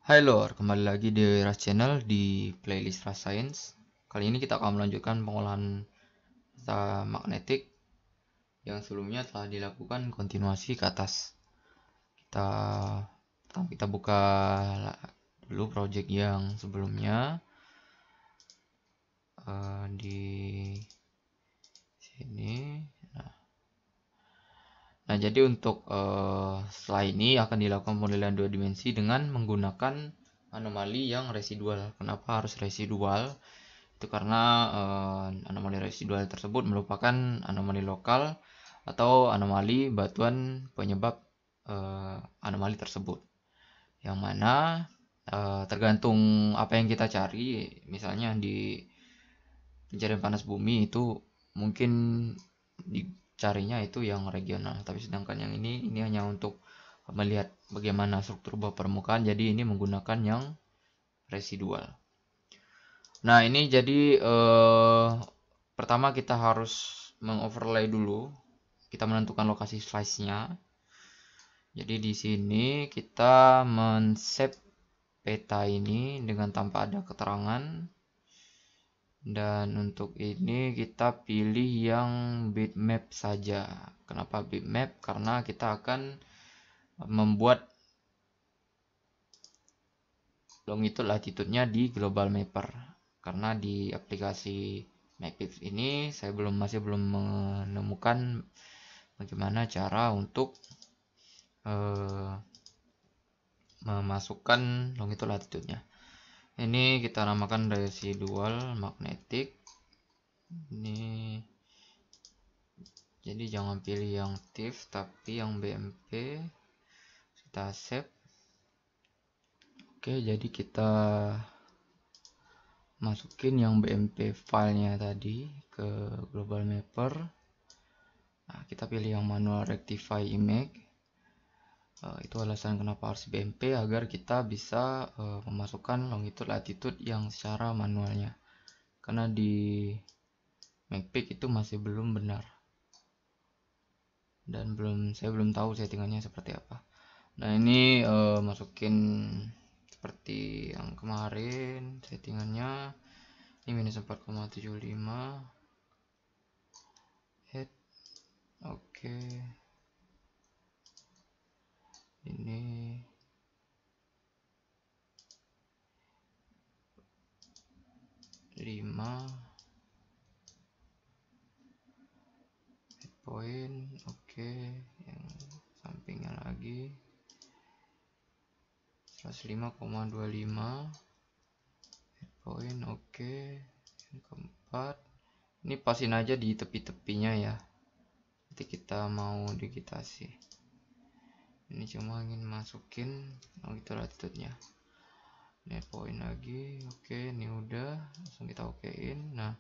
Hai lor, kembali lagi di Ras Channel di playlist Ras Science. Kali ini kita akan melanjutkan pengolahan data magnetik yang sebelumnya telah dilakukan kontinuasi ke atas. Kita buka dulu project yang sebelumnya di sini. Nah, jadi untuk setelah ini akan dilakukan penilaian 2 dimensi dengan menggunakan anomali yang residual. Kenapa harus residual? Itu karena anomali residual tersebut merupakan anomali lokal atau anomali batuan penyebab anomali tersebut, yang mana tergantung apa yang kita cari. Misalnya di pencarian panas bumi itu mungkin dicarinya itu yang regional, tapi sedangkan yang ini hanya untuk melihat bagaimana struktur bawah permukaan, jadi ini menggunakan yang residual. Nah, ini jadi pertama kita harus mengoverlay dulu. Kita menentukan lokasi slice-nya. Jadi di sini kita men-save peta ini dengan tanpa ada keterangan. Dan untuk ini kita pilih yang bitmap saja. Kenapa bitmap? Karena kita akan membuat longitude latitude-nya di global mapper. Karena di aplikasi Mapit ini saya masih belum menemukan bagaimana cara untuk memasukkan longitude latitude-nya. Ini kita namakan residual magnetic. Ini jadi jangan pilih yang TIFF tapi yang BMP. Kita save. Oke, jadi kita masukin yang BMP filenya tadi ke global mapper. Nah, kita pilih yang manual rectify image. Itu alasan kenapa harus BMP, agar kita bisa memasukkan longitude latitude yang secara manualnya, karena di Macpic itu masih belum benar dan saya belum tahu settingannya seperti apa. Nah, ini masukin seperti yang kemarin settingannya. Ini minus 4,75 head. Oke, ini lima head point. Oke, yang sampingnya lagi 105,25 head point. Oke, yang keempat ini pasin aja di tepi-tepinya ya, nanti kita mau digitasi. Ini cuma ingin masukin longitude latitude-nya. Net point lagi. Oke, ini udah, langsung kita okein. Nah,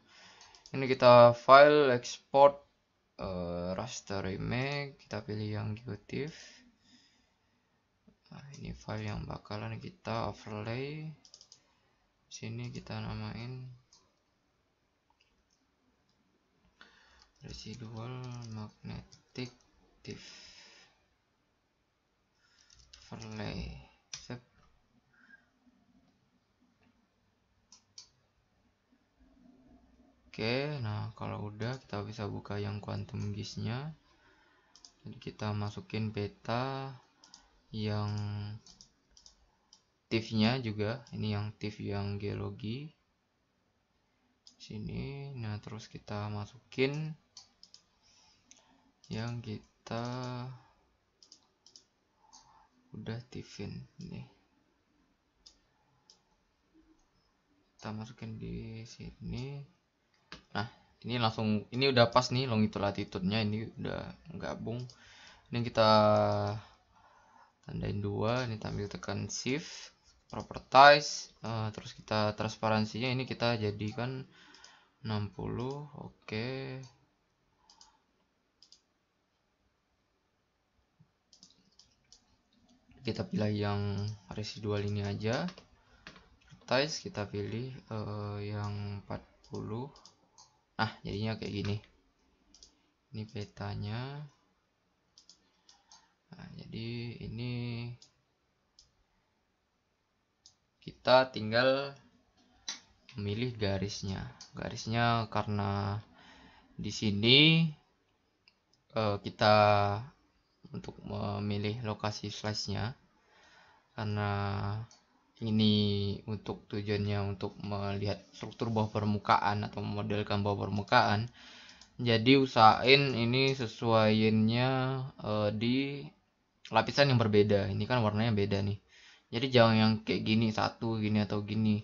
ini kita file export raster image, kita pilih yang GeoTIFF. Nah, ini file yang bakalan kita overlay. Sini kita namain residual magnetic TIFF overlay. Oke, nah kalau udah kita bisa buka yang quantum GIS-nya. Jadi kita masukin peta yang TIFF-nya juga. Ini yang TIFF yang geologi. Sini. Nah, terus kita masukin yang kita udah TIFF-in ini. Kita masukin di sini. Nah, ini langsung, ini udah pas nih longitude latitude-nya, ini udah gabung. Ini kita tandain 2, ini tampil tekan shift, properties, terus kita transparansinya ini kita jadikan 60. Oke, kita pilih yang residual ini aja. Properties kita pilih yang 40. Nah, jadinya kayak gini. Ini petanya. Nah, jadi ini kita tinggal memilih garisnya karena di sini kita untuk memilih lokasi slice-nya, karena ini untuk tujuannya untuk melihat struktur bawah permukaan atau memodelkan bawah permukaan. Jadi usahain ini sesuaiinnya di lapisan yang berbeda. Ini kan warnanya beda nih. Jadi jangan yang kayak gini satu gini atau gini,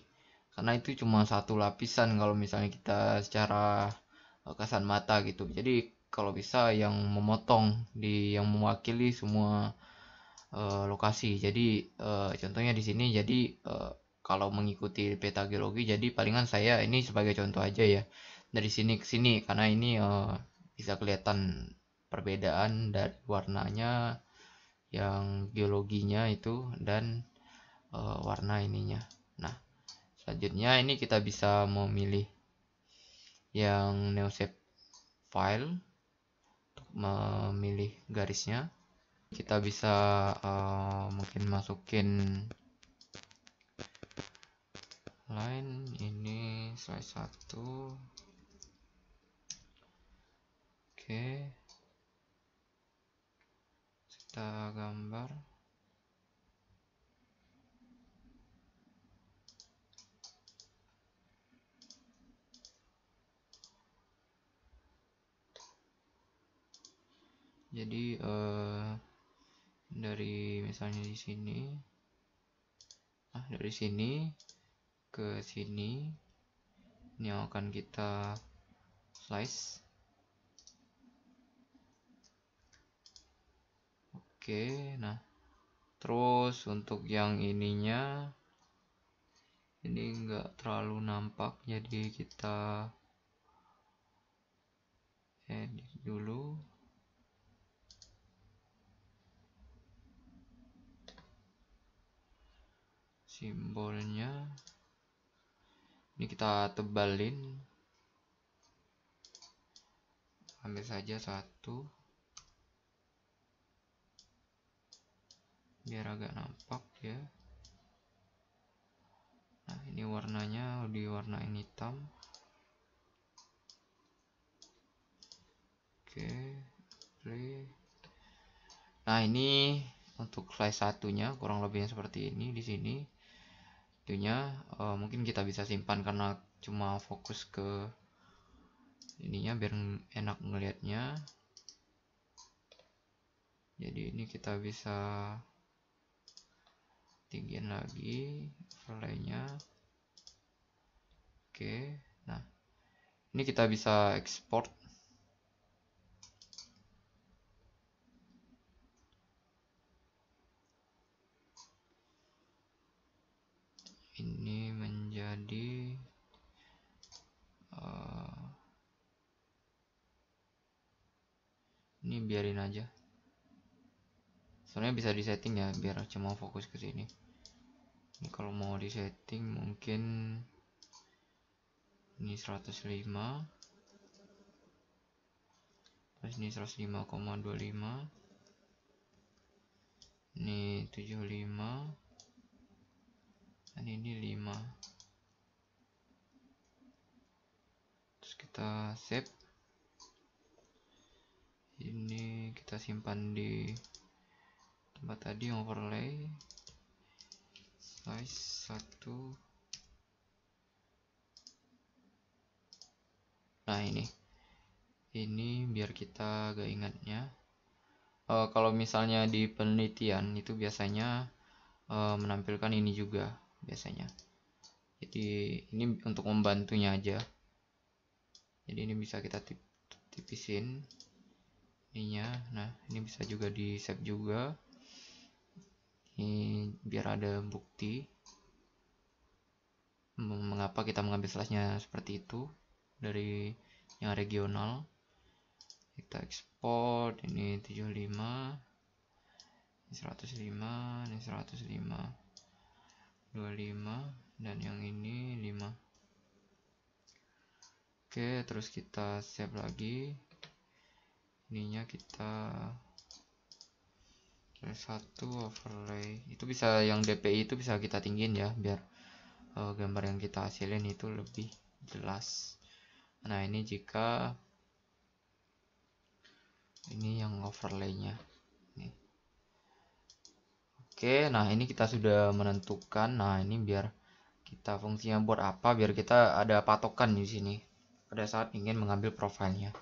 karena itu cuma satu lapisan kalau misalnya kita secara kasat mata gitu. Jadi kalau bisa yang memotong yang mewakili semua lokasi. Jadi contohnya di sini, jadi kalau mengikuti peta geologi, jadi palingan saya ini sebagai contoh aja ya, dari sini ke sini, karena ini bisa kelihatan perbedaan dari warnanya yang geologinya itu dan warna ininya. Nah, selanjutnya ini kita bisa memilih yang neoshape file untuk memilih garisnya. Kita bisa mungkin masukin line ini slide 1. Oke, kita gambar. Jadi dari misalnya di sini, dari sini ke sini, ini yang akan kita slice. Oke, nah terus untuk yang ininya ini enggak terlalu nampak, jadi kita edit dulu. Simbolnya ini kita tebalin, ambil saja satu biar agak nampak ya. Nah, ini warnanya diwarnain hitam. Oke, play. Nah, ini untuk slide satunya kurang lebihnya seperti ini. Di sini itunya mungkin kita bisa simpan karena cuma fokus ke ininya biar enak ngelihatnya. Jadi ini kita bisa tinggiin lagi overlay-nya. Oke, nah ini kita bisa export. Ini menjadi ini biarin aja, soalnya bisa disetting ya biar cuma fokus ke sini. Ini kalau mau disetting mungkin ini 105, terus ini 105,25, ini 75, dan ini 5. Terus kita save. Ini kita simpan di tempat tadi yang overlay size 1. Nah, ini biar kita gak ingatnya. Kalau misalnya di penelitian itu biasanya menampilkan ini juga biasanya. Jadi ini untuk membantunya aja. Jadi ini bisa kita tipisin ininya. Nah, ini bisa juga di save juga. Ini biar ada bukti mengapa kita mengambil slide-nya seperti itu dari yang regional. Kita ekspor, ini 75, ini 105, ini 105, 25, dan yang ini 5. Oke, terus kita save lagi. Ininya kita satu overlay. Itu bisa yang DPI itu bisa kita tinggiin ya biar gambar yang kita hasilin itu lebih jelas. Nah, ini jika ini yang overlaynya. Oke, nah ini kita sudah menentukan. Nah, ini biar kita fungsinya buat apa? Biar kita ada patokan di sini pada saat ingin mengambil profilnya.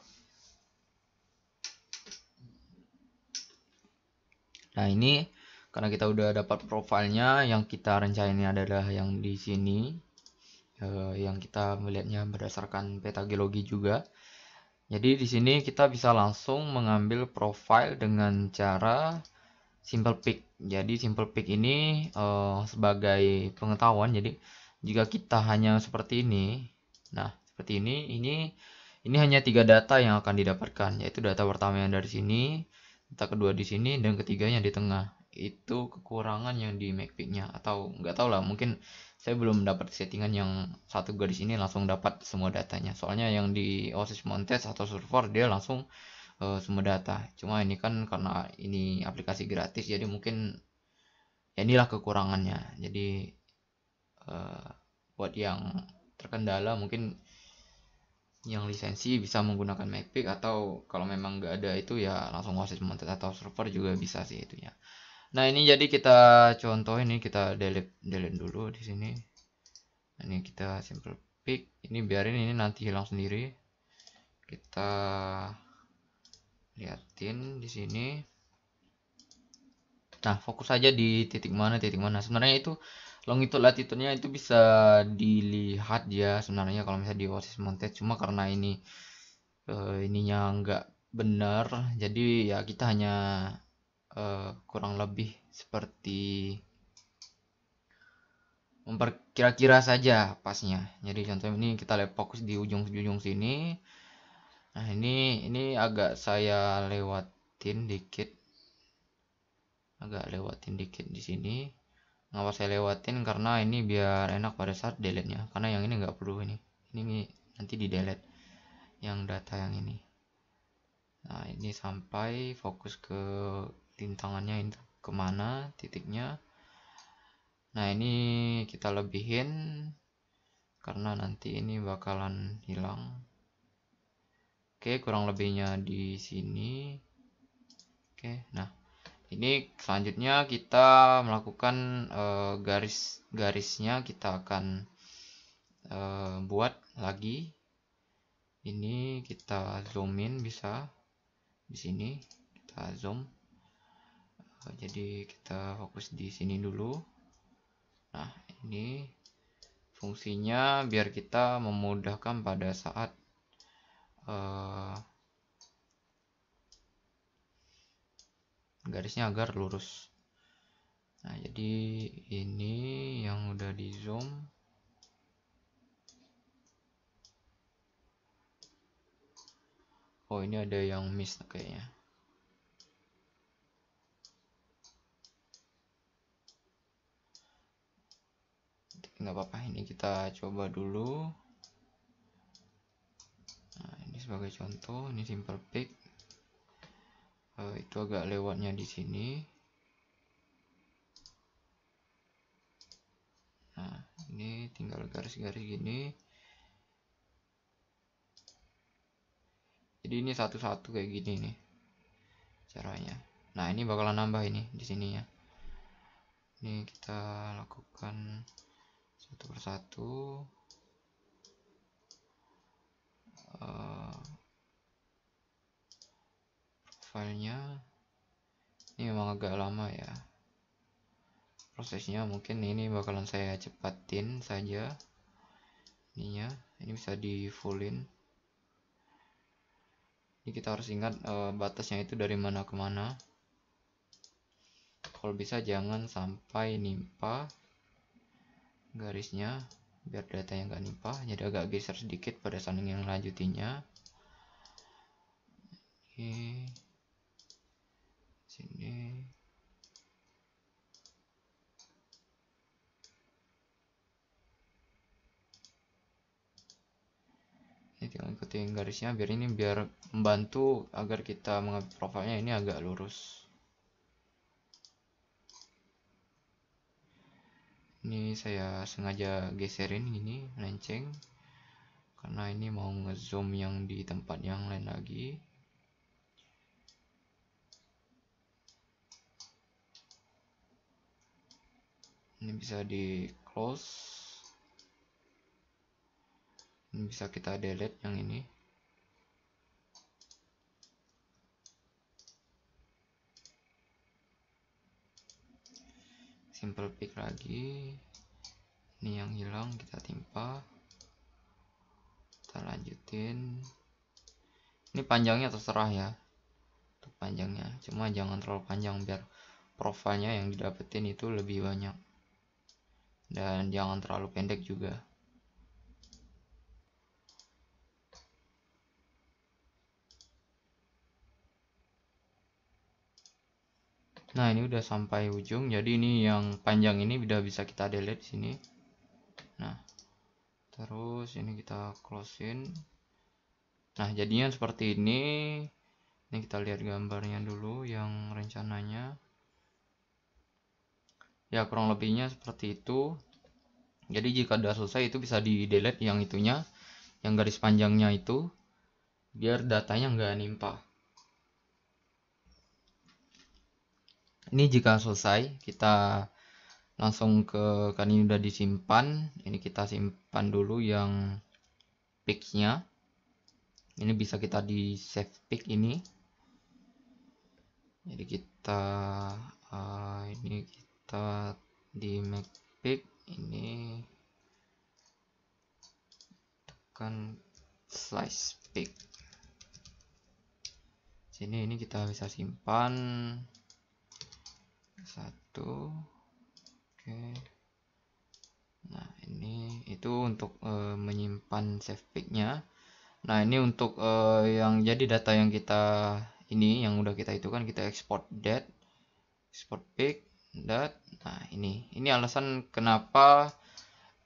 Nah, ini karena kita udah dapat profilnya, yang kita rencanain adalah yang di sini, yang kita melihatnya berdasarkan peta geologi juga. Jadi di sini kita bisa langsung mengambil profil dengan cara simple pick. Jadi simple pick ini sebagai pengetahuan. Jadi jika kita hanya seperti ini, nah seperti ini hanya 3 data yang akan didapatkan, yaitu data pertama yang dari sini, data kedua di sini, dan ketiganya di tengah. Itu kekurangan yang di MacPic-nya, atau nggak tahu lah, mungkin saya belum dapat settingan yang satu garis ini langsung dapat semua datanya. Soalnya yang di OSIS Montes atau server dia langsung semua data. Cuma ini kan karena ini aplikasi gratis, jadi mungkin ya inilah kekurangannya. Jadi buat yang terkendala mungkin yang lisensi bisa menggunakan MacPic, atau kalau memang nggak ada itu ya langsung OSIS Montes atau server juga bisa sih itunya. Nah, ini jadi kita contoh, ini kita delete dulu di sini. Ini kita simple pick, ini biarin ini nanti hilang sendiri. Kita liatin di sini. Nah, fokus saja di titik mana. Sebenarnya itu longitude latitude-nya itu bisa dilihat ya sebenarnya kalau misalnya di OSIS Montes. Cuma karena ini ininya nggak benar, jadi ya kita hanya kurang lebih seperti memperkira-kira saja pasnya. Jadi contohnya ini kita lihat fokus di ujung sini. Nah, ini agak saya lewatin dikit. Di sini. Ngapa saya lewatin? Karena ini biar enak pada saat delete-nya. Karena yang ini nggak perlu ini. Ini nanti di delete yang data yang ini. Nah, ini sampai fokus ke lintangannya itu kemana titiknya. Nah, ini kita lebihin karena nanti ini bakalan hilang. Oke, kurang lebihnya di sini. Oke, nah ini selanjutnya kita melakukan garis-garisnya kita akan buat lagi. Ini kita zoomin bisa di sini kita zoom. Jadi kita fokus di sini dulu. Nah, ini fungsinya biar kita memudahkan pada saat garisnya agar lurus. Nah, jadi ini yang udah di zoom. Oh, ini ada yang miss kayaknya. Nggak apa-apa, ini kita coba dulu. Nah, ini sebagai contoh, ini simple pick. Itu agak lewatnya di sini. Nah, ini tinggal garis-garis gini. Jadi ini satu-satu kayak gini nih caranya. Nah, ini bakalan nambah ini di sini ya. Ini kita lakukan satu persatu. Filenya ini memang agak lama ya prosesnya, mungkin ini bakalan saya cepatin saja ininya. Ini bisa di fullin. Ini kita harus ingat batasnya itu dari mana ke mana. Kalau bisa jangan sampai nimpa garisnya, biar datanya nggak nimpa. Jadi agak geser sedikit pada saat yang lanjutinya. Oke, sini. Ini tinggal ikutin garisnya biar membantu agar kita mengambil profilnya ini agak lurus. Ini saya sengaja geserin gini, lenceng, karena ini mau ngezoom yang di tempat yang lain lagi. Ini bisa di close, ini bisa kita delete yang ini. Simple pick lagi, ini yang hilang kita timpa, kita lanjutin. Ini panjangnya terserah ya untuk panjangnya, cuma jangan terlalu panjang biar profilnya yang didapetin itu lebih banyak, dan jangan terlalu pendek juga. Nah, ini udah sampai ujung, jadi ini yang panjang ini udah bisa kita delete sini. Nah, terus ini kita close-in. Nah, jadinya seperti ini. Ini kita lihat gambarnya dulu yang rencananya. Ya, kurang lebihnya seperti itu. Jadi jika udah selesai itu bisa di delete yang itunya, yang garis panjangnya itu, biar datanya nggak nimpa. Ini jika selesai, kita langsung ke, kan ini udah disimpan, ini kita simpan dulu yang pick-nya. Ini bisa kita di save pick ini. Jadi kita ini kita di make pick ini, tekan slice pick. Sini ini kita bisa simpan satu. Oke. Nah, ini itu untuk menyimpan save pick-nya. Nah, ini untuk yang jadi data yang kita ini yang udah kita itu kan kita export dat, export pick dat. Nah, ini alasan kenapa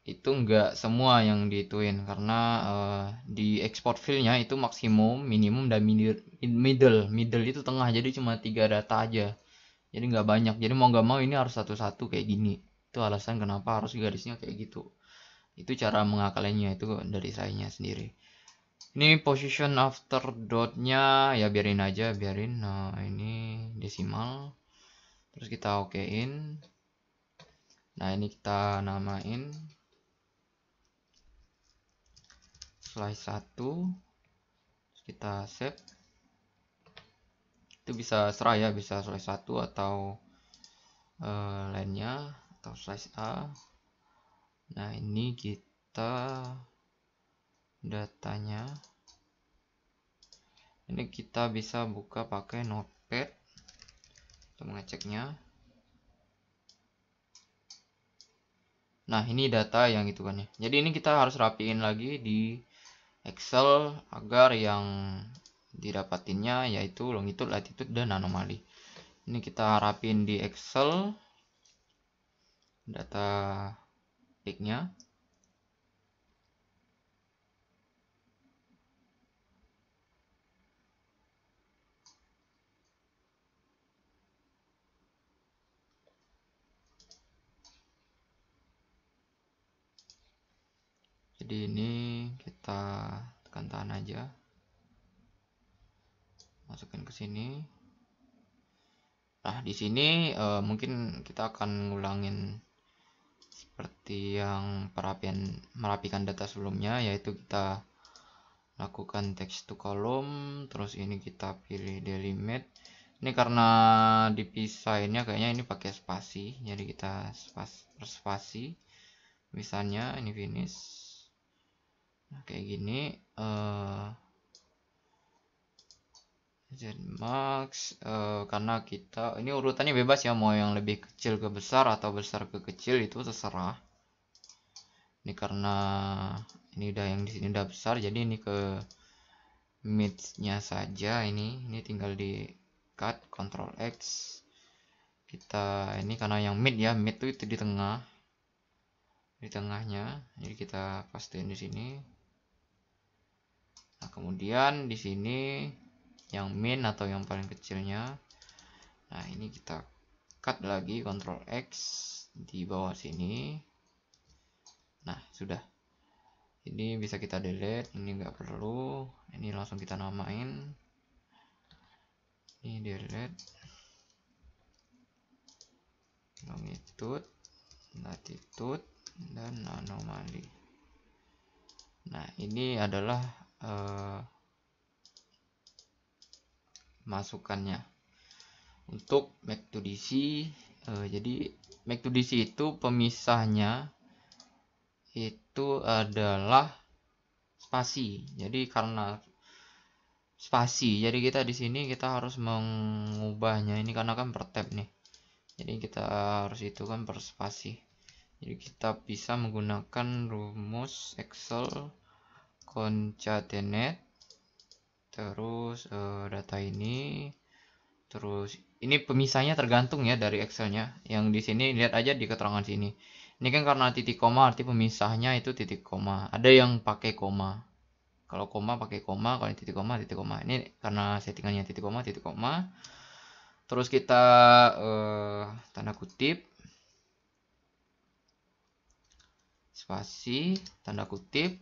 itu enggak semua yang diituin, karena di export filenya itu maksimum, minimum, dan middle itu tengah, jadi cuma 3 data aja, jadi nggak banyak. Jadi mau nggak mau ini harus satu-satu kayak gini. Itu alasan kenapa harus garisnya kayak gitu. Itu cara mengakalinya itu dari sayanya sendiri. Ini position after dotnya ya biarin aja, biarin. Nah, ini desimal, terus kita okein. Nah, ini kita namain slice 1, terus kita save. Itu bisa serah ya, bisa slice 1 atau lainnya, atau slice A. Nah, ini kita datanya, ini kita bisa buka pakai notepad untuk mengeceknya. Nah, ini data yang itu kan ya. Jadi ini kita harus rapiin lagi di Excel agar yang didapatinnya yaitu longitude, latitude, dan anomali. Ini kita rapiin di Excel data pick-nya. Jadi ini kita tekan tahan aja, masukin ke sini. Nah, di sini mungkin kita akan ngulangin seperti yang merapikan data sebelumnya, yaitu kita lakukan text to column, terus ini kita pilih delimate. Ini karena dipisahinnya kayaknya ini pakai spasi, jadi kita spasi. Misalnya ini finish. Nah, kayak gini. Max, karena kita ini urutannya bebas ya, mau yang lebih kecil ke besar atau besar ke kecil itu terserah. Ini karena ini udah yang di sini udah besar, jadi ini ke mid-nya saja. Ini tinggal di cut, Ctrl X. Kita ini karena yang mid ya, mid itu di tengah, di tengahnya, jadi kita pastiin di sini. Nah, kemudian di sini yang min atau yang paling kecilnya. Nah, ini kita cut lagi, Ctrl X di bawah sini. Nah, sudah. Ini bisa kita delete, ini nggak perlu. Ini langsung kita namain. Ini delete. Longitude, latitude, dan anomali. Nah, ini adalah masukannya untuk Mac2DC. Jadi Mac2DC itu pemisahnya itu adalah spasi. Jadi karena spasi, jadi kita di sini kita harus mengubahnya ini karena kan per tab nih. Jadi kita harus itu kan per spasi. Jadi kita bisa menggunakan rumus Excel concatenate, terus data ini, terus ini pemisahnya tergantung ya dari Excelnya. Yang di sini lihat aja di keterangan sini. Ini kan karena titik koma arti pemisahnya itu titik koma. Ada yang pakai koma. Kalau koma pakai koma, kalau titik koma titik koma. Ini karena settingannya titik koma titik koma. Terus kita tanda kutip spasi tanda kutip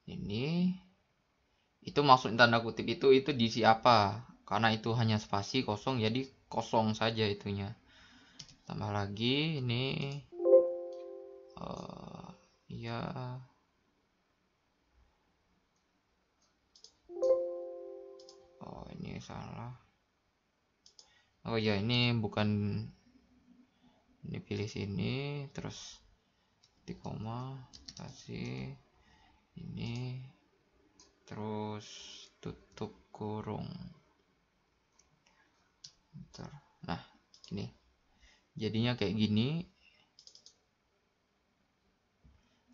ini itu maksud tanda kutip itu diisi apa, karena itu hanya spasi kosong jadi kosong saja itunya. Tambah lagi ini ya ini salah. Oh ya, ini bukan, ini pilih sini terus di koma kasih ini terus tutup kurung. Nah, ini jadinya kayak gini.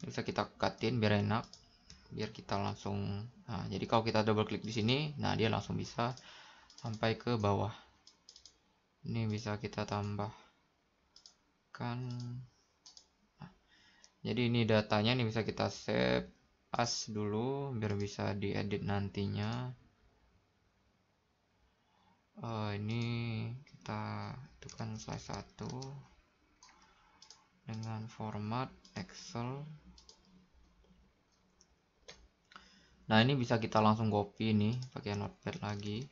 Bisa kita cutin biar enak, biar kita langsung. Nah, jadi kalau kita double klik di sini, nah dia langsung bisa sampai ke bawah. Ini bisa kita tambahkan. Nah, jadi ini datanya ini bisa kita save as dulu biar bisa diedit nantinya. Ini kita tentukan slide 1 dengan format Excel. Nah, ini bisa kita langsung copy nih pakai notepad lagi.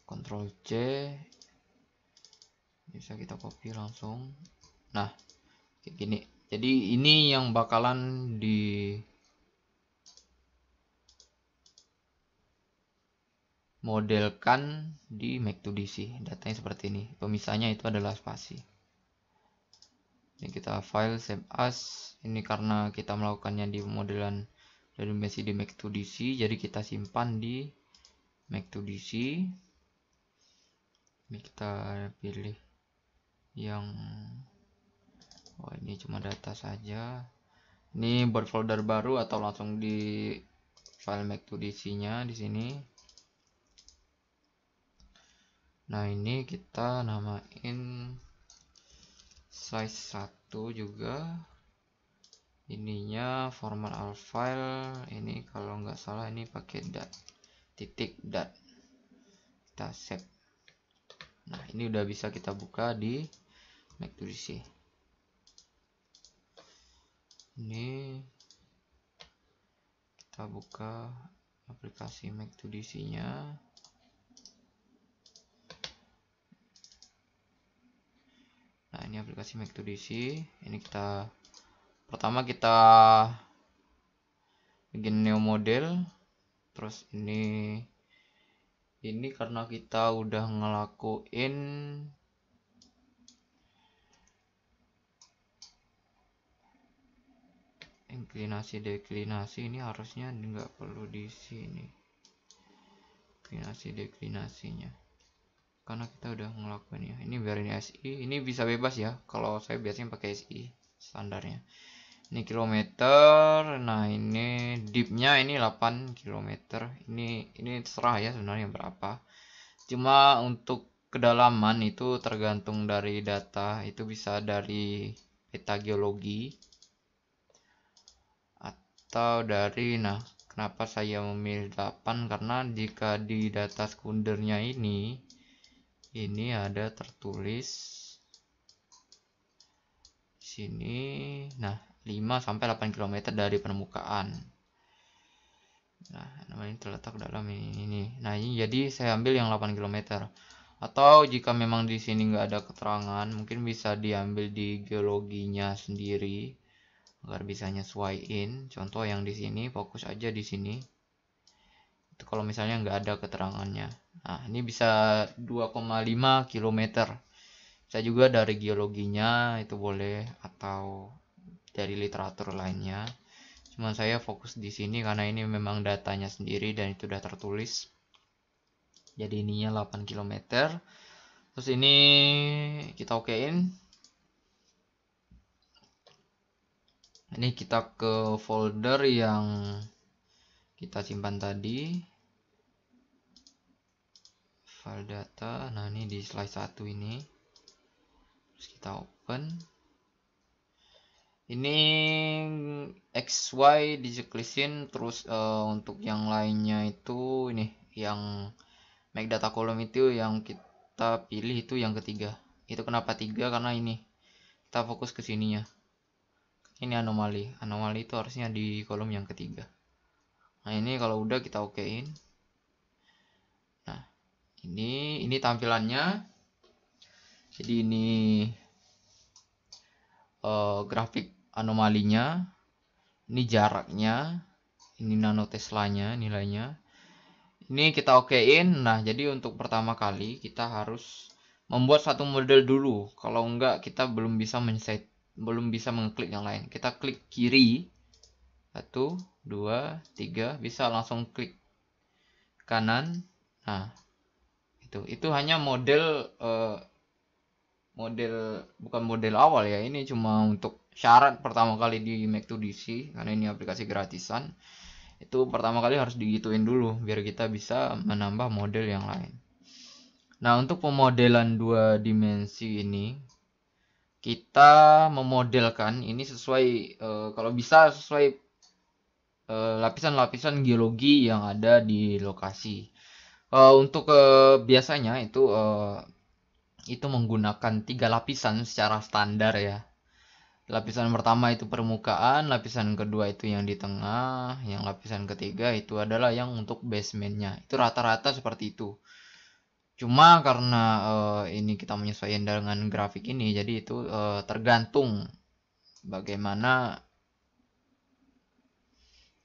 Ctrl C. Bisa kita copy langsung. Nah, kayak gini. Jadi ini yang bakalan di modelkan di Mac2DC. Datanya seperti ini. Pemisahnya itu adalah spasi. Ini kita file save as. Ini karena kita melakukannya di modelan dari dimensi di Mac2DC, jadi kita simpan di Mac2DC. Ini kita pilih yang ini cuma data saja. Ini buat folder baru atau langsung di file Mac2DC-nya di sini. Nah, ini kita namain size 1 juga. Ininya format all file. Ini kalau nggak salah ini pakai dat titik dat. Kita save. Nah, ini udah bisa kita buka di Mac2DC. Ini kita buka aplikasi Mac2DC-nya. Nah, ini aplikasi Mac2DC. Ini kita pertama kita bikin new model. Terus ini karena kita udah ngelakuin inklinasi deklinasi, ini harusnya nggak perlu di sini inklinasi deklinasinya karena kita udah ngelakuin ya. Ini biar ini SI, ini bisa bebas ya, kalau saya biasanya pakai SI standarnya. Ini kilometer. Nah, ini deepnya ini 8 km. Ini terserah ya sebenarnya berapa, cuma untuk kedalaman itu tergantung dari data, itu bisa dari peta geologi atau dari, nah kenapa saya memilih 8 karena jika di data sekundernya ini ini ada tertulis sini. Nah, 5 sampai 8 km dari permukaan. Nah, namanya terletak dalam ini. Nah, ini jadi saya ambil yang 8 km. Atau jika memang di sini nggak ada keterangan, mungkin bisa diambil di geologinya sendiri agar bisa nyesuaiin. Contoh yang di sini, fokus aja di sini. Itu kalau misalnya nggak ada keterangannya. Nah, ini bisa 2,5 km. Bisa juga dari geologinya itu boleh, atau dari literatur lainnya. Cuman saya fokus di sini karena ini memang datanya sendiri dan itu udah tertulis. Jadi ininya 8 km. Terus ini kita okein. Ini kita ke folder yang kita simpan tadi. File data. Nah, ini di slide 1 ini. Terus kita open. Ini XY di checklistin. Terus untuk yang lainnya itu ini yang make data column itu yang kita pilih itu yang ketiga. Itu kenapa 3? Karena ini kita fokus ke sininya. Ini anomali. Anomali itu harusnya di kolom yang ketiga. Nah, ini kalau udah kita okein. Nah, ini tampilannya. Jadi ini grafik anomalinya, ini jaraknya, ini nanoteslanya nilainya. Ini kita okein. Nah, jadi untuk pertama kali kita harus membuat satu model dulu. Kalau enggak kita belum bisa mengklik yang lain. Kita klik kiri 1, 2, 3, bisa langsung klik kanan. Nah, itu hanya model bukan model awal ya, ini cuma untuk syarat pertama kali di Mac2DC karena ini aplikasi gratisan. Itu pertama kali harus digituin dulu biar kita bisa menambah model yang lain. Nah, untuk pemodelan 2 dimensi ini kita memodelkan ini sesuai kalau bisa sesuai lapisan-lapisan geologi yang ada di lokasi. Untuk biasanya itu menggunakan 3 lapisan secara standar ya. Lapisan pertama itu permukaan, lapisan kedua itu yang di tengah, yang lapisan ketiga itu adalah yang untuk basementnya. Itu rata-rata seperti itu. Cuma karena ini kita menyesuaikan dengan grafik ini, jadi itu tergantung bagaimana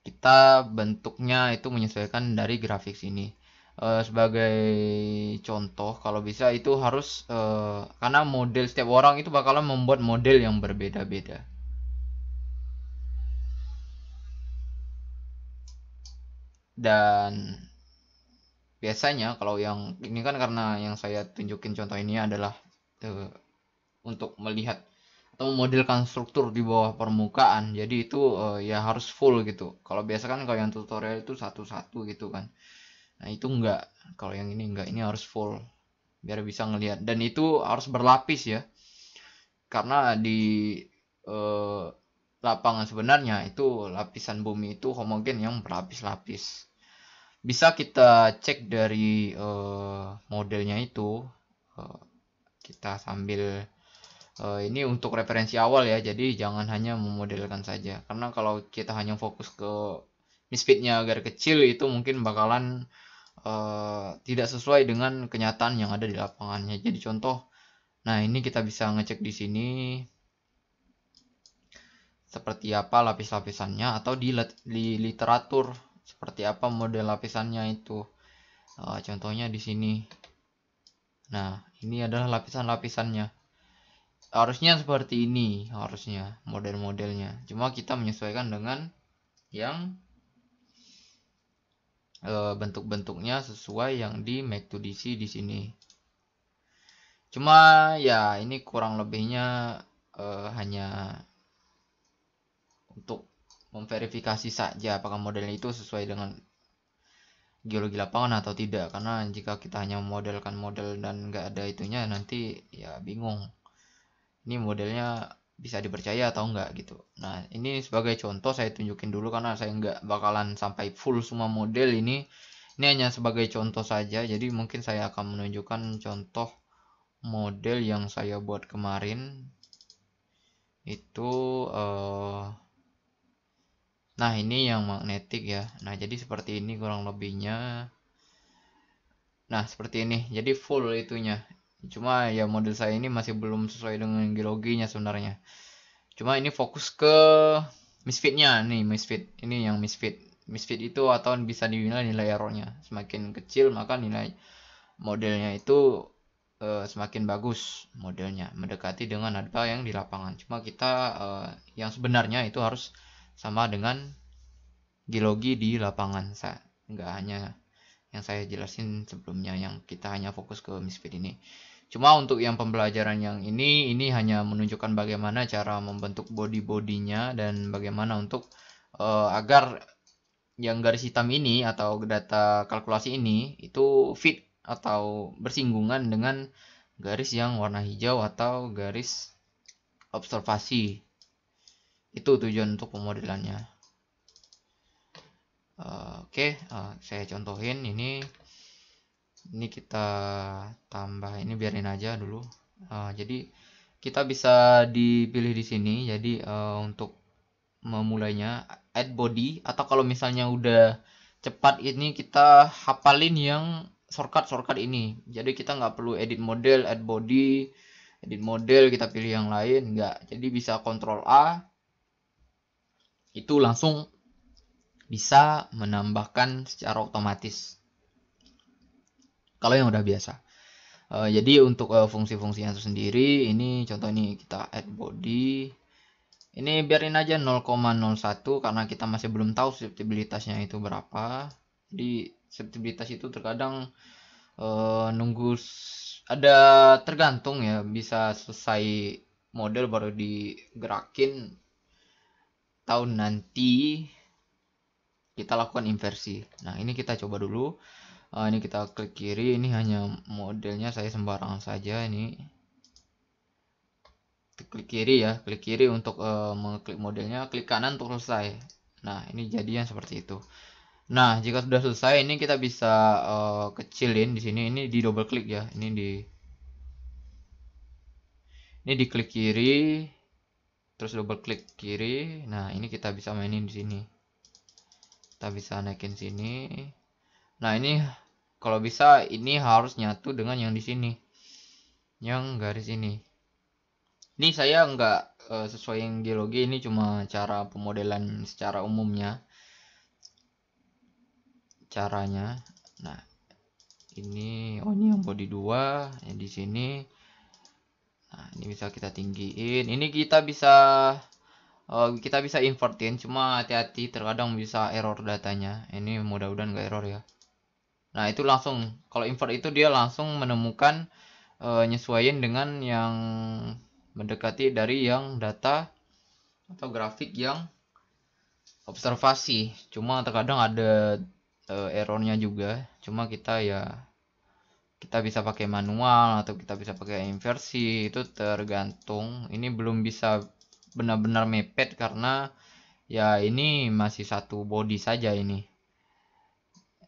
kita bentuknya itu menyesuaikan dari grafik sini. Sebagai contoh, kalau bisa itu harus karena model setiap orang itu bakalan membuat model yang berbeda-beda. Dan biasanya kalau yang ini kan karena yang saya tunjukin contoh ini adalah untuk melihat atau memodelkan struktur di bawah permukaan. Jadi itu ya harus full gitu. Kalau biasa kan kalau yang tutorial itu satu-satu gitu kan. Nah, itu enggak. Kalau yang ini enggak, ini harus full biar bisa ngelihat. Dan itu harus berlapis ya. Karena di lapangan sebenarnya itu lapisan bumi itu homogen yang berlapis-lapis. Bisa kita cek dari modelnya itu. Kita sambil ini untuk referensi awal ya. Jadi jangan hanya memodelkan saja. Karena kalau kita hanya fokus ke misfitnya agar kecil itu mungkin bakalan tidak sesuai dengan kenyataan yang ada di lapangannya. Jadi contoh, nah ini kita bisa ngecek di sini seperti apa lapis-lapisannya, atau di literatur seperti apa model lapisannya itu. Contohnya di sini. Nah, ini adalah lapisan-lapisannya. Harusnya seperti ini, harusnya model-modelnya. Cuma kita menyesuaikan dengan yang bentuk-bentuknya sesuai yang di Mac2DC di sini. Cuma ya ini kurang lebihnya hanya untuk memverifikasi saja apakah modelnya itu sesuai dengan geologi lapangan atau tidak. Karena jika kita hanya memodelkan model dan nggak ada itunya, nanti ya bingung. Ini modelnya bisa dipercaya atau enggak gitu. Nah, ini sebagai contoh saya tunjukin dulu karena saya nggak bakalan sampai full semua model ini. Ini hanya sebagai contoh saja. Jadi mungkin saya akan menunjukkan contoh model yang saya buat kemarin itu nah ini yang magnetik ya. Nah jadi seperti ini kurang lebihnya. Nah seperti ini, jadi full itunya. Cuma ya model saya ini masih belum sesuai dengan geologinya sebenarnya. Cuma ini fokus ke misfitnya nih, misfit ini yang misfit. Misfit itu atau bisa dinilai nilai errornya. Semakin kecil maka nilai modelnya itu semakin bagus modelnya, mendekati dengan harga yang di lapangan. Cuma kita yang sebenarnya itu harus sama dengan geologi di lapangan. Nggak hanya yang saya jelasin sebelumnya, yang kita hanya fokus ke misfit ini. Cuma untuk yang pembelajaran yang ini hanya menunjukkan bagaimana cara membentuk body-bodinya dan bagaimana untuk agar yang garis hitam ini atau data kalkulasi ini itu fit atau bersinggungan dengan garis yang warna hijau atau garis observasi. Itu tujuan untuk pemodelannya. Oke, saya contohin ini kita tambah, ini biarin aja dulu. Jadi kita bisa dipilih di sini. Jadi untuk memulainya add body, atau kalau misalnya udah cepat ini kita hafalin yang shortcut ini. Jadi kita nggak perlu edit model, add body, edit model kita pilih yang lain, nggak. Jadi bisa Ctrl A, itu langsung bisa menambahkan secara otomatis kalau yang udah biasa. Jadi untuk fungsi-fungsinya itu sendiri, ini contoh ini kita add body, ini biarin aja 0,01 karena kita masih belum tahu susceptibilitasnya itu berapa. Jadi susceptibilitas itu terkadang nunggu ada, tergantung ya, bisa selesai model baru digerakin tahun nanti kita lakukan inversi. Nah ini kita coba dulu. Ini kita klik kiri, ini hanya modelnya saya sembarangan saja. Ini klik kiri ya, klik kiri untuk mengklik modelnya, klik kanan untuk selesai. Nah ini jadinya seperti itu. Nah jika sudah selesai, ini kita bisa kecilin di sini. Ini di double klik ya, ini di klik kiri, terus double klik kiri. Nah ini kita bisa mainin di sini, kita bisa naikin sini. Nah ini kalau bisa ini harus nyatu dengan yang di sini, yang garis ini. Ini saya nggak sesuai yang geologi, ini cuma cara pemodelan secara umumnya caranya. Nah ini ini yang body 2 yang di sini. Nah ini bisa kita tinggiin. Ini kita bisa invertin, cuma hati-hati terkadang bisa error datanya. Ini mudah-mudahan nggak error ya. Nah itu langsung, kalau invert itu dia langsung menemukan nyesuaiin dengan yang mendekati dari yang data atau grafik yang observasi. Cuma terkadang ada errornya juga. Cuma kita bisa pakai manual atau kita bisa pakai inversi, itu tergantung. Ini belum bisa benar-benar mepet karena ya ini masih satu body saja. Ini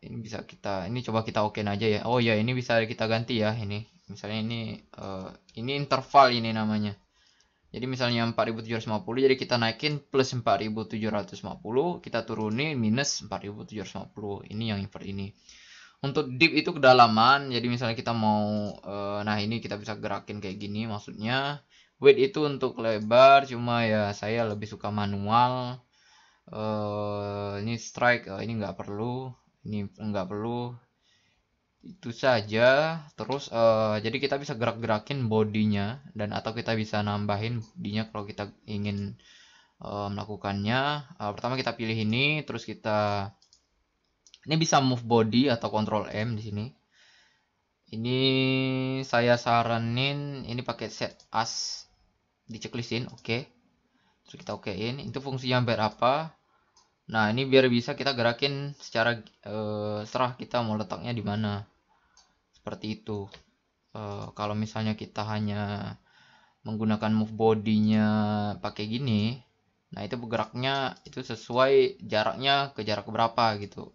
bisa ini coba kita okein aja ya. Oh ya, ini bisa kita ganti ya. Ini misalnya ini interval ini namanya. Jadi misalnya 4750, jadi kita naikin plus 4750, kita turunin minus 4750. Ini yang invert ini. Untuk deep itu kedalaman. Jadi misalnya kita mau nah ini kita bisa gerakin kayak gini maksudnya. Width itu untuk lebar, cuma ya saya lebih suka manual. Ini strike, ini nggak perlu. Ini nggak perlu, itu saja. Terus jadi kita bisa gerak-gerakin bodinya, dan atau kita bisa nambahin bodinya kalau kita ingin melakukannya. Pertama kita pilih ini, terus ini bisa move body atau Ctrl M di sini. Ini saya saranin ini pakai set as di checklistin, oke. Terus kita okein. Itu fungsinya biar apa? Nah ini biar bisa kita gerakin secara serah kita mau letaknya di mana, seperti itu. Kalau misalnya kita hanya menggunakan move bodinya pakai gini, nah itu bergeraknya itu sesuai jaraknya ke jarak berapa gitu,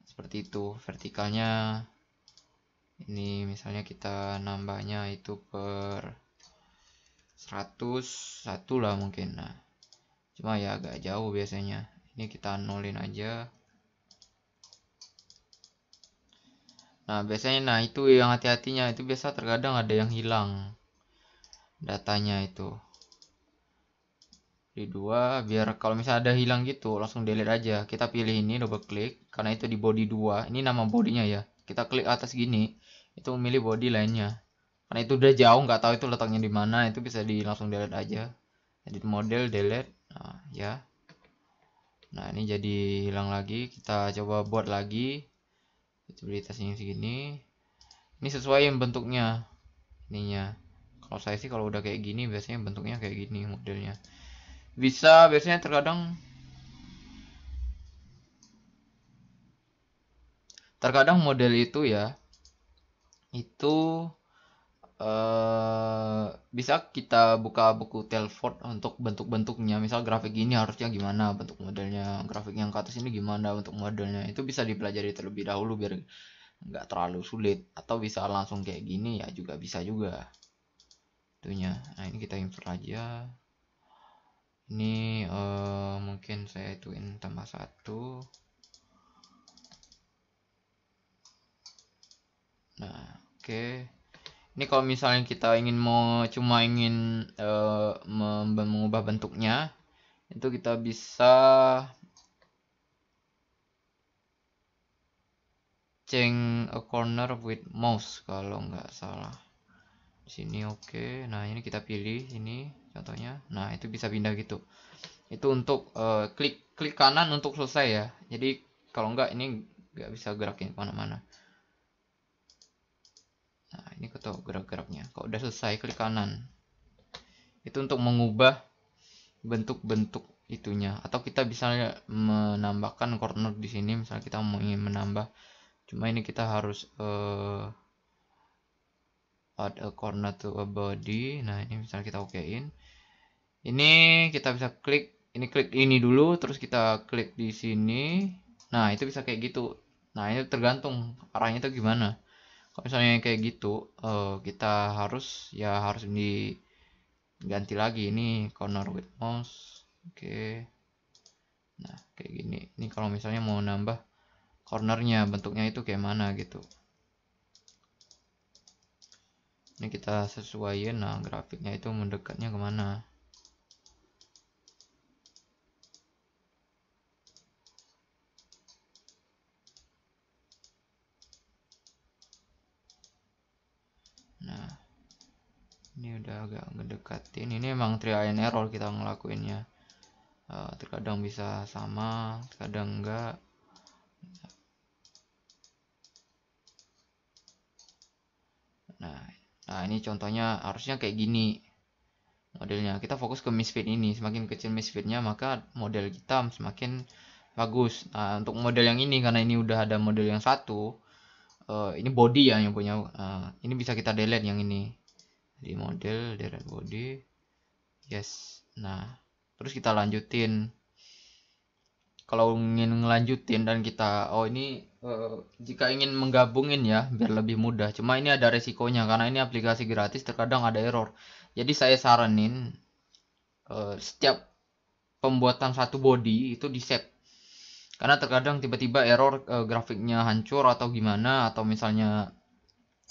seperti itu. Vertikalnya Ini misalnya kita nambahnya itu per 101 lah mungkin. Nah, cuma ya agak jauh biasanya. Ini kita nolin aja. Nah, biasanya itu yang hati-hatinya, itu biasa terkadang ada yang hilang datanya itu. Di 2, biar kalau misalnya ada hilang gitu langsung delete aja. Kita pilih ini, double klik karena itu di body 2. Ini nama bodinya ya. Kita klik atas gini, itu memilih body lainnya. Karena itu udah jauh, nggak tahu itu letaknya di mana, itu bisa langsung delete aja. Edit model, delete. Nah, ya. Nah, ini jadi hilang lagi. Kita coba buat lagi. Visibilitasnya segini. Ini sesuai bentuknya. Ininya. Kalau saya sih kalau udah kayak gini biasanya bentuknya kayak gini modelnya. Biasanya terkadang model itu ya itu bisa kita buka buku Telford untuk bentuk-bentuknya. Misal grafik ini harusnya gimana bentuk modelnya, grafik yang ke atas ini gimana bentuk modelnya, itu bisa dipelajari terlebih dahulu biar nggak terlalu sulit. Atau bisa langsung kayak gini ya juga bisa juga itunya. Nah, ini kita insert aja. Ini mungkin saya ituin tambah 1. Nah, oke. Ini kalau misalnya kita cuma ingin mengubah bentuknya, itu kita bisa change a corner with mouse kalau nggak salah. Di sini oke. Nah, ini kita pilih ini contohnya. Nah, itu bisa pindah gitu. Itu untuk klik kanan untuk selesai ya. Jadi kalau nggak ini nggak bisa gerakin kemana-mana. Nah, ini ketok gerak-geraknya. Kalau udah selesai klik kanan. Itu untuk mengubah bentuk-bentuk itunya. Atau kita bisa menambahkan corner di sini. Misalnya kita mau ingin menambah. Cuma ini kita harus add a corner to a body. Nah, ini misalnya kita okein. Ini kita bisa klik ini dulu, terus kita klik di sini. Nah, itu bisa kayak gitu. Nah, ini tergantung arahnya itu gimana. Kalau misalnya kayak gitu, kita harus diganti lagi ini corner with mouse. Oke. Nah, kayak gini. Ini kalau misalnya mau nambah cornernya, bentuknya itu kayak mana gitu. Ini kita sesuaiin. Nah, grafiknya itu mendekatnya kemana. Nah, ini udah agak ngedekatin. Ini emang trial and error kita ngelakuinnya. Terkadang bisa sama, terkadang enggak. Nah, ini contohnya harusnya kayak gini modelnya. Kita fokus ke misfit ini. Semakin kecil misfitnya, maka model kita semakin bagus. Nah, untuk model yang ini karena ini udah ada model yang satu, ini body ya yang punya. Ini bisa kita delete yang ini. Di model delete body. Yes. Nah, terus kita lanjutin. Kalau ingin ngelanjutin dan kita ini jika ingin menggabungin ya biar lebih mudah. Cuma ini ada resikonya karena ini aplikasi gratis, terkadang ada error. Jadi saya saranin setiap pembuatan satu body itu di save. Karena terkadang tiba-tiba error, grafiknya hancur atau gimana, atau misalnya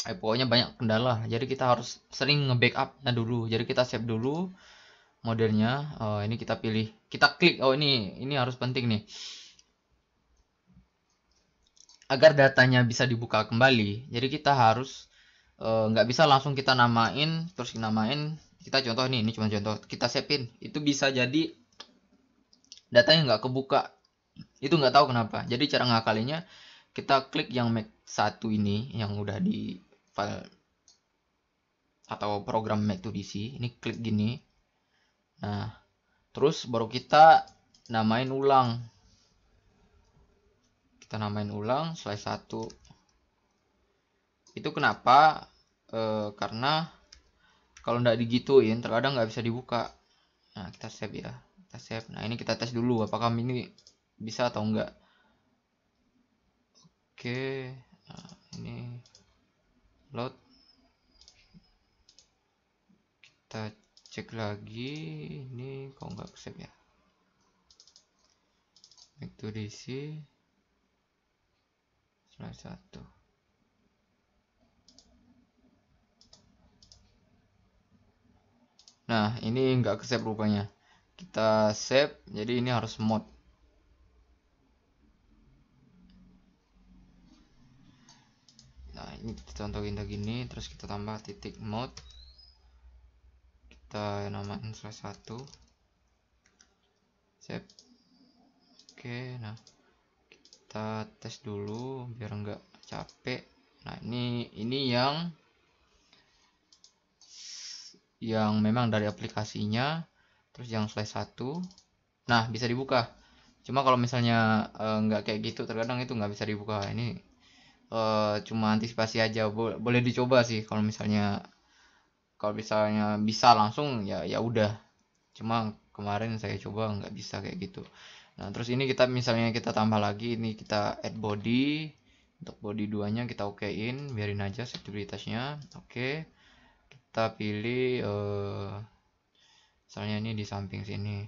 pokoknya banyak kendala. Jadi kita harus sering nge-backupnya dulu. Jadi kita save dulu modelnya. Ini kita pilih, kita klik. Ini harus penting nih agar datanya bisa dibuka kembali. Jadi kita harus nggak bisa langsung kita namain terus kita contoh ini cuma contoh, kita savein itu bisa jadi datanya nggak kebuka, itu nggak tahu kenapa. Jadi cara ngakalinya kita klik yang Mac 1 ini yang udah di file atau program Mac2DC, ini klik gini. Nah, terus baru kita namain ulang. Kita namain ulang slide 1. Itu kenapa? Karena kalau nggak digituin terkadang nggak bisa dibuka. Nah, kita save ya. Kita save. Nah, ini kita tes dulu apakah ini bisa atau enggak. Oke. Nah, ini load. Kita cek lagi, ini kok nggak save ya. Back to DC slide 1. Nah, ini nggak ke save rupanya. Kita save, jadi ini harus mod. Nah, ini kita contohin begini, terus kita tambah titik mod. Kita namain slide 1. Save. Oke, nah kita tes dulu biar nggak capek. Nah, ini yang memang dari aplikasinya, terus yang slide 1. Nah, bisa dibuka. Cuma kalau misalnya nggak kayak gitu, terkadang itu nggak bisa dibuka. Ini cuma antisipasi aja, boleh dicoba sih. Kalau misalnya bisa langsung ya udah. Cuma kemarin saya coba nggak bisa kayak gitu. Nah, terus ini misalnya kita tambah lagi, ini kita add body. Untuk body 2-nya kita okein, biarin aja safety-nya. Oke. Kita pilih misalnya ini di samping sini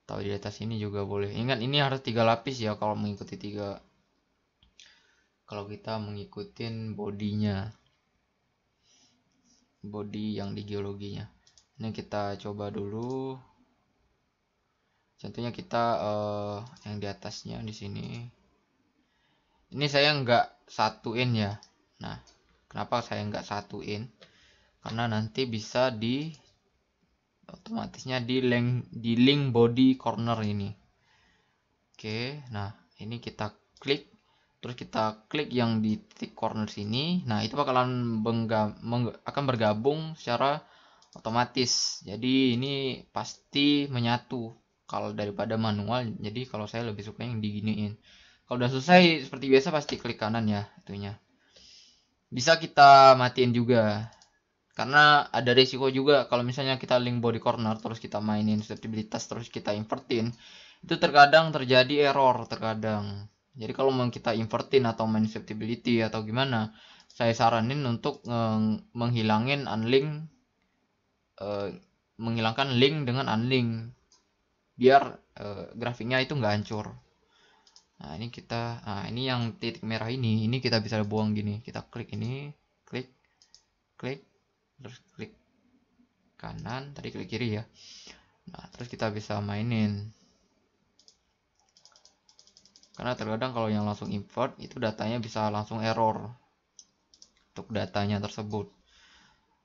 atau di atas sini juga boleh. Ingat, ini harus 3 lapis ya kalau mengikuti kalau kita mengikutin bodinya, body yang di geologinya. Ini kita coba dulu. Contohnya kita yang di atasnya di sini. Ini saya nggak satuin ya. Nah, kenapa saya nggak satuin? Karena nanti bisa otomatisnya di link body corner ini. Oke, nah ini kita klik, terus kita klik yang di titik corner sini. Nah, itu bakalan akan bergabung secara otomatis. Jadi ini pasti menyatu kalau daripada manual. Jadi kalau saya lebih suka yang diginiin. Kalau udah selesai seperti biasa pasti klik kanan ya itunya. Bisa kita matiin juga. Karena ada resiko juga kalau misalnya kita link body corner terus kita mainin susceptibilitas terus kita invertin, itu terkadang terjadi error terkadang. Jadi kalau mau kita invertin atau main susceptibility atau gimana, saya saranin untuk menghilangkan link dengan unlink biar grafiknya itu nggak hancur. Nah, ini yang titik merah ini kita bisa buang gini. Kita klik ini, klik, terus klik kanan, tadi klik kiri ya. Nah, terus kita bisa mainin. Karena terkadang kalau yang langsung import itu datanya bisa langsung error untuk datanya tersebut.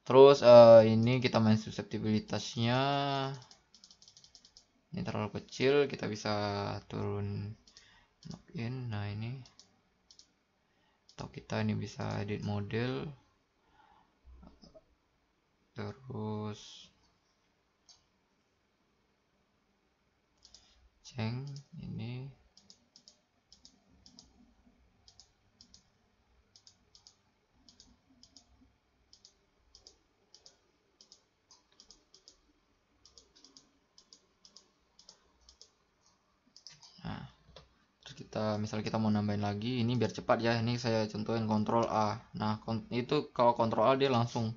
Terus ini kita main susceptibilitasnya. Ini terlalu kecil, kita bisa turun login. Nah, ini atau kita ini bisa edit model. Terus ceng ini misalnya kita mau nambahin lagi, ini biar cepat ya, ini saya contohin Ctrl A. Nah, itu kalau Ctrl A dia langsung.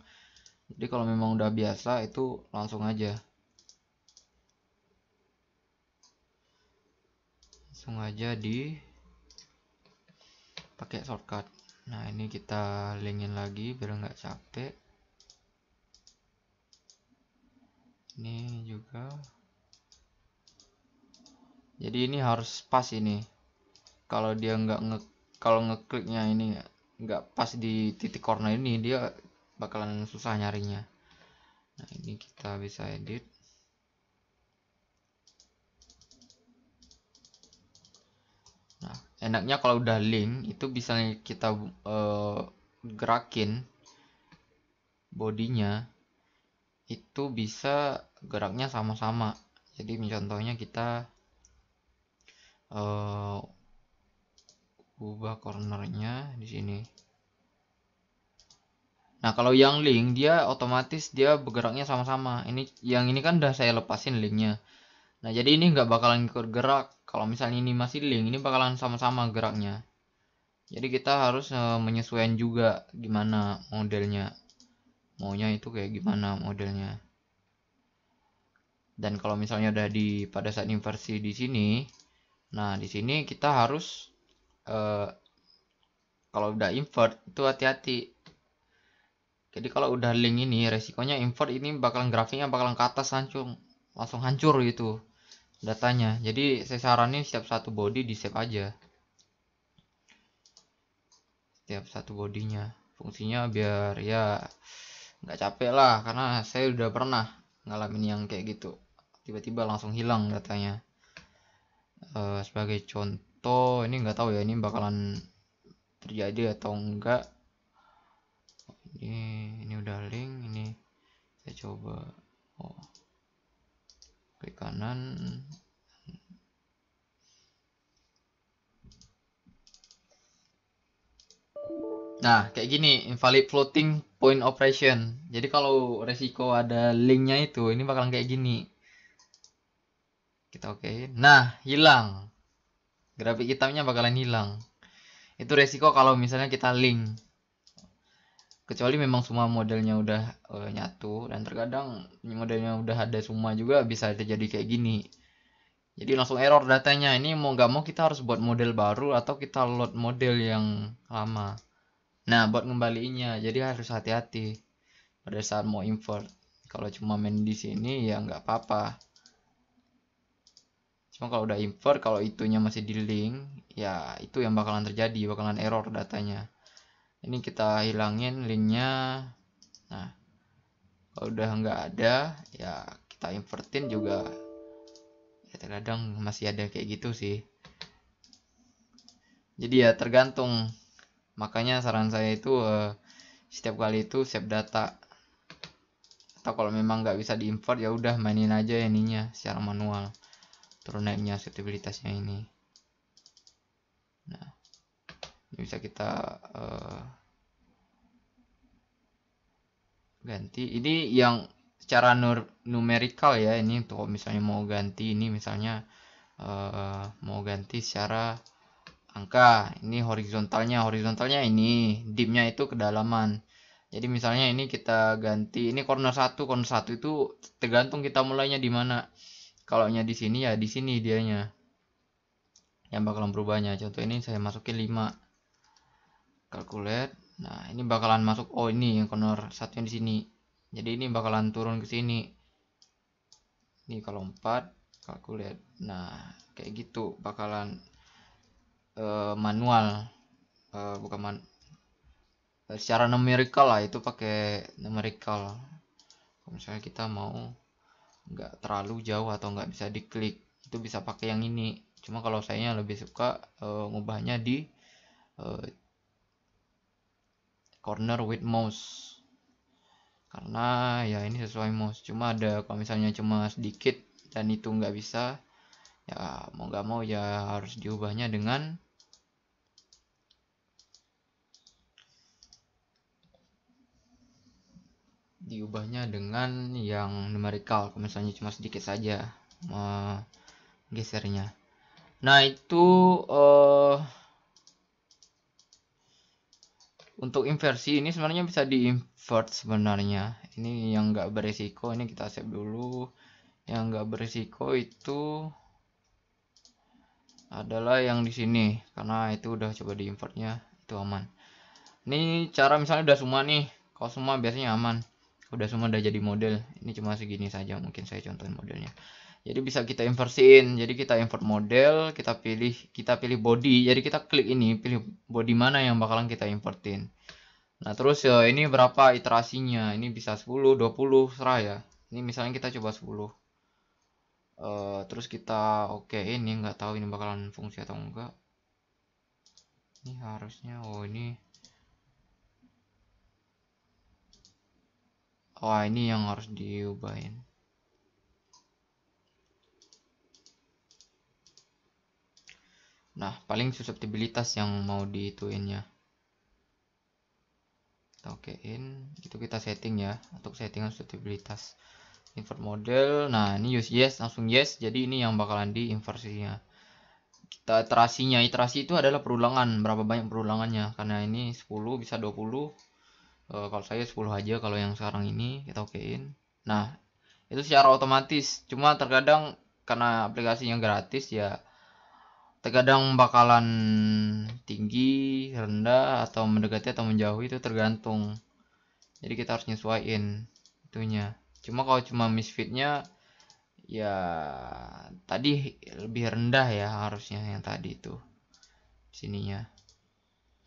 Jadi kalau memang udah biasa itu langsung aja di pakai shortcut. Nah, ini kita linkin lagi biar nggak capek. Ini juga. Jadi ini harus pas ini. Kalau dia kalau ngekliknya ini nggak pas di titik corner ini, dia bakalan susah nyarinya. Nah, ini kita bisa edit. Nah, enaknya kalau udah link itu bisa kita gerakin bodinya itu bisa geraknya sama-sama. Jadi contohnya kita ubah cornernya di sini. Nah, kalau yang link dia otomatis dia bergeraknya sama-sama. Yang ini kan udah saya lepasin linknya. Nah, jadi ini nggak bakalan ikut gerak. Kalau misalnya ini masih link, ini bakalan sama-sama geraknya. Jadi kita harus menyesuaikan juga gimana modelnya, maunya itu kayak gimana modelnya. Dan kalau misalnya udah pada saat inversi di sini, nah di sini kita harus kalau udah invert itu hati-hati. Jadi kalau udah link ini, resikonya invert ini bakalan grafiknya bakalan ke atas langsung hancur gitu datanya. Jadi saya saranin setiap satu body di save aja, setiap satu bodinya. Fungsinya biar ya nggak capek lah, karena saya udah pernah ngalamin yang kayak gitu, tiba-tiba langsung hilang datanya. Sebagai contoh, ini nggak tahu ya ini bakalan terjadi atau enggak. Ini udah link, ini saya coba klik kanan. Nah, kayak gini, invalid floating point operation. Jadi kalau resiko ada linknya itu, ini bakalan kayak gini. Kita oke. Nah, hilang. Grafik hitamnya bakalan hilang. Itu resiko kalau misalnya kita link. Kecuali memang semua modelnya udah nyatu, dan terkadang modelnya udah ada semua juga bisa terjadi kayak gini. Jadi langsung error datanya. Ini mau nggak mau kita harus buat model baru atau kita load model yang lama. Nah, buat ngembaliinnya, jadi harus hati-hati pada saat mau invert. Kalau cuma main di sini ya nggak apa-apa. Cuma kalau udah invert, kalau itunya masih di link, ya itu yang bakalan terjadi, bakalan error datanya. Ini kita hilangin linknya. Nah, kalau udah nggak ada, ya kita invertin juga. Ya terkadang masih ada kayak gitu sih. Jadi ya tergantung. Makanya saran saya itu setiap kali itu save data. Atau kalau memang nggak bisa diimport ya udah mainin aja ininya secara manual, turun naiknya sutabilitasnya ini. Nah, ini bisa kita ganti. Ini yang secara numerical ya, ini untuk misalnya mau ganti ini, misalnya mau ganti secara angka. Ini horizontalnya ini, dipnya itu kedalaman. Jadi misalnya ini kita ganti, ini corner 1 itu tergantung kita mulainya di mana. Kalau nya di sini ya di sini dianya yang bakalan berubahnya. Contoh ini saya masukin 5, calculate. Nah, ini bakalan masuk, oh ini yang corner 1 yang di sini. Jadi ini bakalan turun ke sini. Ini kalau 4 calculate. Nah, kayak gitu bakalan manual, bukan secara numerical lah, itu pakai numerical. Kalau misalnya kita mau nggak terlalu jauh atau nggak bisa diklik, itu bisa pakai yang ini. Cuma kalau saya lebih suka ngubahnya di corner with mouse, karena ya ini sesuai mouse. Cuma ada kalau misalnya cuma sedikit dan itu nggak bisa, ya mau nggak mau ya harus diubahnya dengan yang numerical. Kalau misalnya cuma sedikit saja gesernya. Nah, itu untuk inversi ini sebenarnya bisa di-invert sebenarnya. Ini yang nggak beresiko, ini kita save dulu. Yang nggak beresiko itu adalah yang di sini, karena itu udah coba di-invertnya, itu aman. Ini cara misalnya udah semua nih, kalau semua biasanya aman. Udah semua udah jadi model. Ini cuma segini saja, mungkin saya contohin modelnya. Jadi bisa kita inversiin. Jadi kita invert model, kita pilih body. Jadi kita klik ini, pilih body mana yang bakalan kita invertin. Nah, terus ini berapa iterasinya? Ini bisa 10, 20, serah ya. Ini misalnya kita coba 10. Terus kita oke, ini nggak tahu ini bakalan fungsi atau enggak. Ini harusnya, oh ini. Oh, ini yang harus diubahin. Nah, paling susceptibilitas yang mau diituinnya. Kita okein, itu kita setting ya, untuk settingan susceptibilitas. Invert model. Nah, ini use yes, langsung yes. Jadi ini yang bakalan di inversinya. kita iterasi itu adalah perulangan, berapa banyak perulangannya, karena ini 10 bisa 20. Kalau saya 10 aja kalau yang sekarang ini kita okein. Nah, itu secara otomatis, cuma terkadang karena aplikasinya gratis ya terkadang bakalan tinggi, rendah, atau mendekati atau menjauh, itu tergantung. Jadi kita harus nyesuaiin itunya. Cuma kalau cuma misfitnya ya tadi lebih rendah ya harusnya yang tadi itu sininya.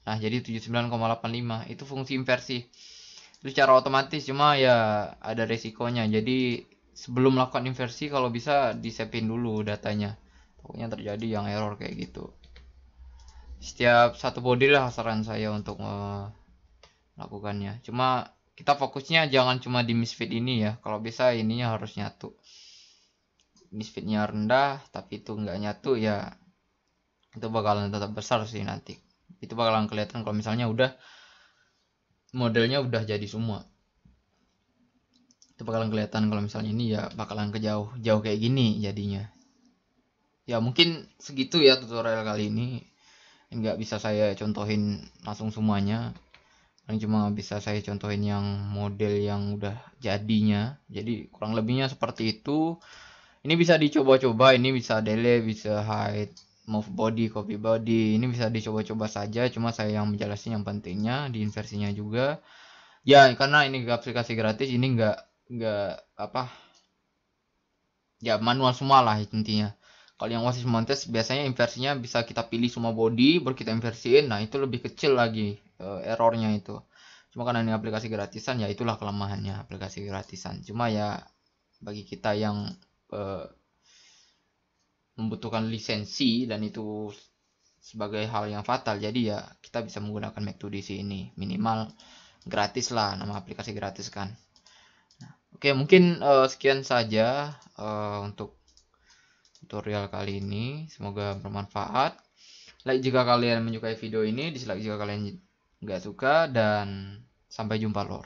Nah, jadi 79,85 itu fungsi inversi. Itu secara otomatis, cuma ya ada resikonya. Jadi sebelum melakukan inversi kalau bisa disepin dulu datanya. Pokoknya terjadi yang error kayak gitu. Setiap satu body lah saran saya untuk melakukannya. Cuma kita fokusnya jangan cuma di misfit ini ya. Kalau bisa ininya harus nyatu. Misfitnya rendah tapi itu nggak nyatu ya, itu bakalan tetap besar sih nanti. Itu bakalan kelihatan kalau misalnya udah modelnya udah jadi semua. Itu bakalan kelihatan kalau misalnya ini ya bakalan jauh kayak gini jadinya. Ya mungkin segitu ya tutorial kali ini. Nggak bisa saya contohin langsung semuanya. Cuma bisa saya contohin yang model yang udah jadinya. Jadi kurang lebihnya seperti itu. Ini bisa dicoba-coba, ini bisa delete, bisa hide, move body, copy body. Ini bisa dicoba-coba saja, cuma saya yang menjelaskan yang pentingnya di inversinya juga. Ya, karena ini aplikasi gratis, ini nggak apa? Ya manual semua lah intinya. Kalau yang Oasis Montes biasanya inversinya bisa kita pilih semua body, baru kita inversiin. Nah, itu lebih kecil lagi errornya itu. Cuma karena ini aplikasi gratisan, ya itulah kelemahannya aplikasi gratisan. Cuma ya bagi kita yang membutuhkan lisensi dan itu sebagai hal yang fatal, jadi ya kita bisa menggunakan Mac2DC ini, minimal gratis lah, nama aplikasi gratis kan. Nah, oke, mungkin sekian saja untuk tutorial kali ini, semoga bermanfaat. Like jika kalian menyukai video ini, dislike jika kalian nggak suka, dan sampai jumpa lor.